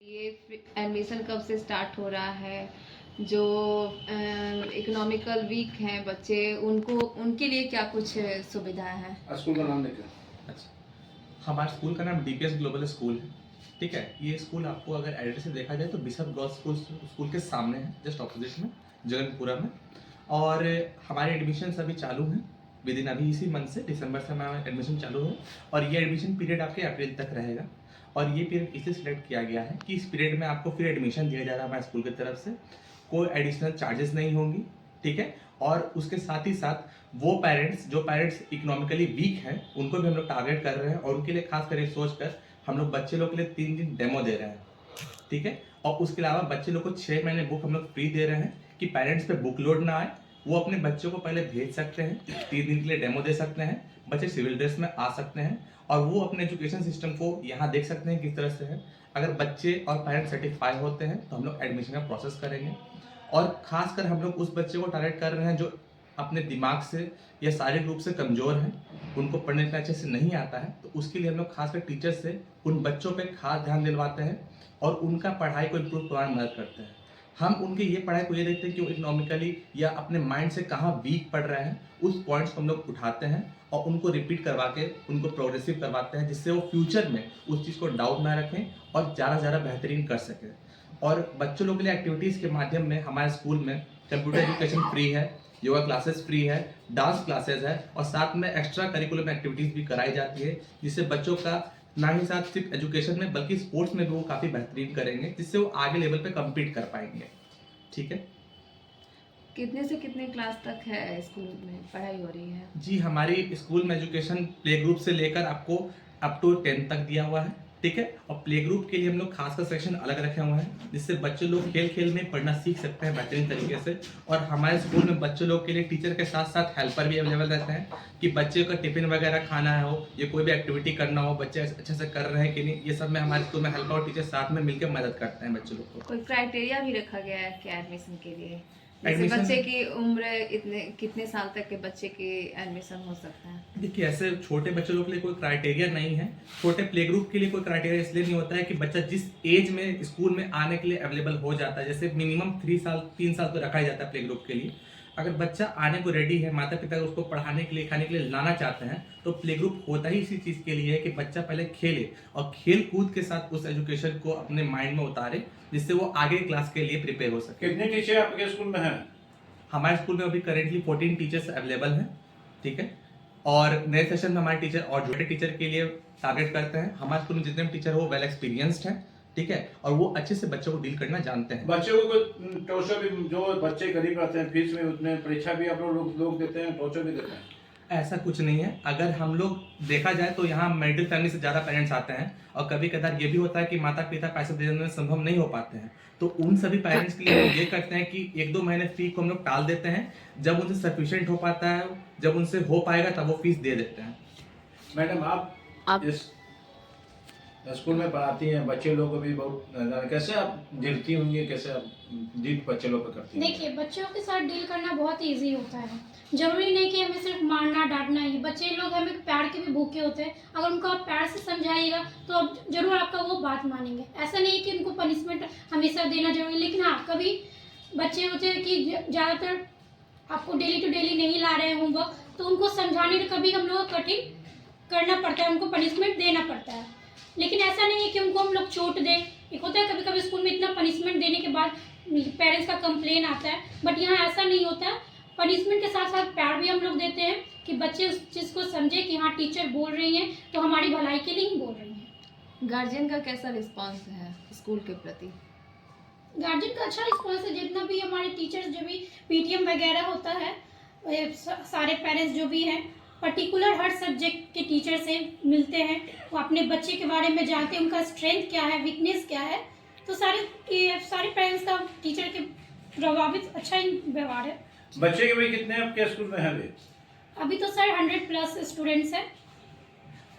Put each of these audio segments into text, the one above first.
ये एडमिशन कब से स्टार्ट हो रहा है? जो इकोनॉमिकल वीक हैं बच्चे, उनको उनके लिए क्या कुछ सुविधाएं हैं? स्कूल का नाम लेकर। अच्छा, हमारे स्कूल का नाम डीपीएस ग्लोबल स्कूल है। ठीक है, ये स्कूल आपको अगर एड्रेस से देखा जाए तो बिशप गर्ल्स स्कूल के सामने है, जस्ट ऑपोजिट में, जगनपुरा में। और हमारे एडमिशन अभी चालू हैं विद इन अभी इसी मंथ से, दिसंबर से हमारा एडमिशन चालू है। और ये एडमिशन पीरियड आपके अप्रैल तक रहेगा। और ये पीरियड इसलिए सिलेक्ट किया गया है कि इस पीरियड में आपको फिर एडमिशन दिया जा रहा है हमारे स्कूल की तरफ से, कोई एडिशनल चार्जेस नहीं होंगी। ठीक है, और उसके साथ ही साथ वो जो पेरेंट्स इकोनॉमिकली वीक हैं उनको भी हम लोग टारगेट कर रहे हैं, और उनके लिए खास कर सोच कर हम लोग बच्चे लोग के लिए 3 दिन डेमो दे रहे हैं। ठीक है, और उसके अलावा बच्चे लोग को 6 महीने बुक हम लोग फ्री दे रहे हैं कि पेरेंट्स पे बुक लोड ना आए। वो अपने बच्चों को पहले भेज सकते हैं, 3 दिन के लिए डेमो दे सकते हैं, बच्चे सिविल ड्रेस में आ सकते हैं और वो अपने एजुकेशन सिस्टम को यहाँ देख सकते हैं किस तरह से है। अगर बच्चे और पेरेंट्स सर्टिफाई होते हैं तो हम लोग एडमिशन का प्रोसेस करेंगे। और खासकर हम लोग उस बच्चे को टारगेट कर रहे हैं जो अपने दिमाग से या शारीरिक रूप से कमज़ोर हैं, उनको पढ़ने लिखना अच्छे से नहीं आता है, तो उसके लिए हम लोग खासकर टीचर से उन बच्चों पे खास ध्यान दिलवाते हैं और उनका पढ़ाई को इम्प्रूव करवाने में मदद करते हैं। हम उनके ये पढ़ाई को ये देखते हैं कि वो इकोनॉमिकली या अपने माइंड से कहाँ वीक पढ़ रहे हैं, उस पॉइंट्स को हम लोग उठाते हैं और उनको रिपीट करवा के उनको प्रोग्रेसिव करवाते हैं, जिससे वो फ्यूचर में उस चीज़ को डाउट ना रखें और ज़्यादा से ज़्यादा बेहतरीन कर सकें। और बच्चों लोग के लिए एक्टिविटीज़ के माध्यम में हमारे स्कूल में कंप्यूटर एजुकेशन फ्री है, योगा क्लासेस फ्री है, डांस क्लासेस है और साथ में एक्स्ट्रा करिकुलम एक्टिविटीज़ भी कराई जाती है, जिससे बच्चों का ना ही साथ सिर्फ एजुकेशन में बल्कि स्पोर्ट्स में भी वो काफ़ी बेहतरीन करेंगे, जिससे वो आगे लेवल पे कम्पीट कर पाएंगे। ठीक है, कितने से कितने क्लास तक है स्कूल में पढ़ाई हो रही है? जी, हमारी स्कूल में एजुकेशन प्ले ग्रुप से लेकर आपको अप टू 10 तक दिया हुआ है। ठीक है, और प्ले ग्रुप के लिए हम लोग खासकर सेक्शन अलग रखे हुए हैं, जिससे बच्चे लोग खेल खेल में पढ़ना सीख सकते हैं बेहतरीन तरीके से। और हमारे स्कूल में बच्चे लोग के लिए टीचर के साथ साथ हेल्पर भी अवेलेबल रहते हैं कि बच्चे का टिफिन वगैरह खाना हो या कोई भी एक्टिविटी करना हो, बच्चे अच्छे से कर रहे हैं कि नहीं, ये सब में हमारे स्कूल में हेल्पर और टीचर साथ में मिलकर मदद करते हैं बच्चे लोग को। कोई क्राइटेरिया भी रखा गया है क्या एडमिशन के लिए? जैसे एडमिशन बच्चे की उम्र कितने साल तक के बच्चे की एडमिशन हो सकता है? देखिए, ऐसे छोटे बच्चों लोग के लिए कोई क्राइटेरिया नहीं है। छोटे प्ले ग्रुप के लिए कोई क्राइटेरिया इसलिए नहीं होता है कि बच्चा जिस एज में स्कूल में आने के लिए अवेलेबल हो जाता है, जैसे मिनिमम 3 साल तो रखा ही जाता है प्ले ग्रुप के लिए। अगर बच्चा आने को रेडी है, माता पिता उसको पढ़ाने के लिए खाने के लिए लाना चाहते हैं, तो प्ले ग्रुप होता ही इसी चीज़ के लिए है कि बच्चा पहले खेले और खेल कूद के साथ उस एजुकेशन को अपने माइंड में उतारे, जिससे वो आगे क्लास के लिए प्रिपेयर हो सके। कितने टीचर आपके स्कूल में हैं? हमारे स्कूल में अभी करेंटली 14 टीचर्स अवेलेबल हैं। ठीक है, और नए सेशन में हमारे टीचर और छोटे टीचर के लिए टारगेट करते हैं। हमारे स्कूल में जितने भी टीचर हो वेल एक्सपीरियंस्ड हैं। ठीक है, और वो अच्छे से बच्चों को डील करना जानते हैं। बच्चों को कोई टोचर भी, जो बच्चे गरीब रहते हैं फीस में उतने परीक्षा भी आप लोग देते हैं, टोचर भी देते हैं? ऐसा कुछ नहीं है। अगर हम लोग देखा जाए तो यहाँ मिडिल फैमिली से ज़्यादा पेरेंट्स आते हैं और कभी कभार ये भी होता है कि माता पिता पैसे देने में संभव नहीं हो पाते हैं, तो उन सभी पेरेंट्स के लिए हम ये करते हैं कि 1-2 महीने फी को हम लोग टाल देते हैं। जब उनसे सफिशिएंट हो पाता है, जब उनसे हो पाएगा तब वो फीस दे देते हैं। मैडम, आप इस स्कूल में पढ़ाती हैं, बच्चे लोग को भी बहुत, कैसे आप डीलती होंगी, कैसे आप डील बच्चे लोग पे करती हैं? देखिए, बच्चों के साथ डील करना बहुत इजी होता है। जरूरी नहीं कि हमें सिर्फ मारना डांटना ही, बच्चे लोग हमें प्यार के भी भूखे होते हैं। अगर उनको आप प्यार से समझाइएगा तो अब जरूर आपका वो बात मानेंगे। ऐसा नहीं कि उनको पनिशमेंट हमेशा देना जरूरी, लेकिन हाँ, कभी बच्चे होते हैं कि ज़्यादातर आपको डेली टू डेली नहीं ला रहे हैं होमवर्क, तो उनको समझाने में कभी हम लोग कठिन करना पड़ता है, उनको पनिशमेंट देना पड़ता है। लेकिन ऐसा नहीं है कि उनको हम लोग चोट दें। एक होता है कभी कभी स्कूल में इतना पनिशमेंट देने के बाद पेरेंट्स का कंप्लेन आता है, बट यहाँ ऐसा नहीं होता है। पनिशमेंट के साथ साथ प्यार भी हम लोग देते हैं कि बच्चे उस चीज़ को समझे कि हाँ, टीचर बोल रही हैं तो हमारी भलाई के लिए ही बोल रही हैं। गार्जियन का कैसा रिस्पांस है स्कूल के प्रति? गार्जियन का अच्छा रिस्पॉन्स है। जितना भी हमारे टीचर्स, जो भी पीटीएम वगैरह होता है, सारे पेरेंट्स जो भी हैं पर्टिकुलर हर सब्जेक्ट के टीचर से मिलते हैं, वो अपने बच्चे के बारे में जानते हैं, उनका स्ट्रेंथ क्या है, वीकनेस क्या है। तो सारे पेरेंट्स का टीचर के प्रभावित अच्छा ही व्यवहार है। बच्चे के भी कितने आपके स्कूल में हैं? अभी तो सर 100+ स्टूडेंट्स हैं।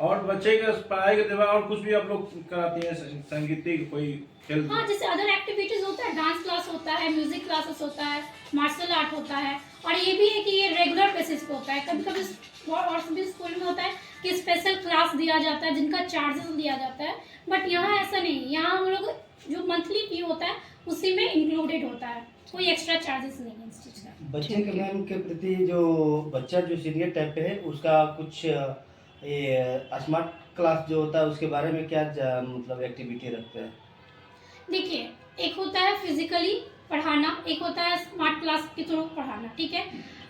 और बच्चे के पढ़ाई के दिमाग और कुछ भी आप लोग कराती हैं, संगीत कोई खेल? हाँ, जैसे अदर एक्टिविटीज होता है, डांस क्लास होता है, म्यूजिक क्लासेस होता है, मार्शल आर्ट होता है। और ये भी है कि ये रेगुलर बेसिस पे होता है। कभी कभी और सभी स्कूल में होता है कि स्पेशल क्लास दिया जाता है जिनका चार्जेस दिया जाता है, बट यहाँ ऐसा नहीं। यहाँ हम लोग जो उसी में इंक्लूडेड होता है, कोई एक्स्ट्रा चार्जेस नहीं है इस चीज़ का। बच्चे के मैम के प्रति जो बच्चा जो सीनियर टाइप पे है उसका कुछ ये स्मार्ट क्लास जो होता है उसके बारे में क्या मतलब एक्टिविटी रखते हैं? देखिए, एक होता है फिजिकली पढ़ाना, एक होता है स्मार्ट क्लास के थ्रू पढ़ाना, ठीक है।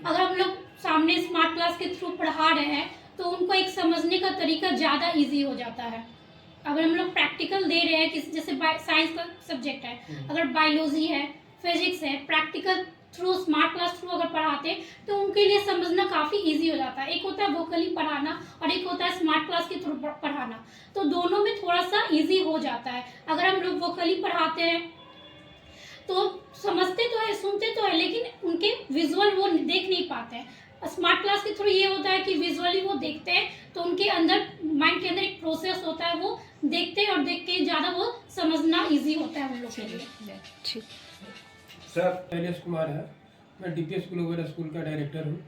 अगर हम लोग सामने स्मार्ट क्लास के थ्रू पढ़ा रहे हैं तो उनको एक समझने का तरीका ज़्यादा इजी हो जाता है। अगर हम लोग प्रैक्टिकल दे रहे हैं किसी, जैसे साइंस का सब्जेक्ट है, अगर बायोलॉजी है, फिजिक्स है, practical through smart class through अगर पढ़ाते हैं तो उनके लिए समझना काफ़ी इजी हो जाता है। एक होता है वोकली पढ़ाना और एक होता है स्मार्ट क्लास के थ्रू पढ़ाना, तो दोनों में थोड़ा सा इजी हो जाता है। अगर हम लोग वोकली पढ़ाते हैं तो समझते तो है, सुनते तो है, लेकिन उनके विजुअल वो देख नहीं पाते हैं। स्मार्ट क्लास के थ्रू ये होता है कि विजुअली वो देखते हैं तो उनके अंदर, माइंड के अंदर एक प्रोसेस होता है, वो देखते हैं और देख के ज़्यादा वो समझना इजी होता है उन लोग के लिए। ठीक। सर शैलेश कुमार है, मैं डीपीएस ग्लोबल स्कूल का डायरेक्टर हूँ।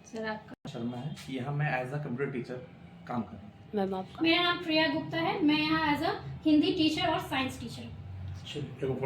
सर आपका? शर्मा है, यहाँ मैं एज अ कंप्यूटर टीचर काम कर रहा हूँ। मैम आपका? मेरा नाम प्रिया गुप्ता है, मैं यहाँ एज अ हिंदी टीचर और साइंस टीचर हूँ। देखो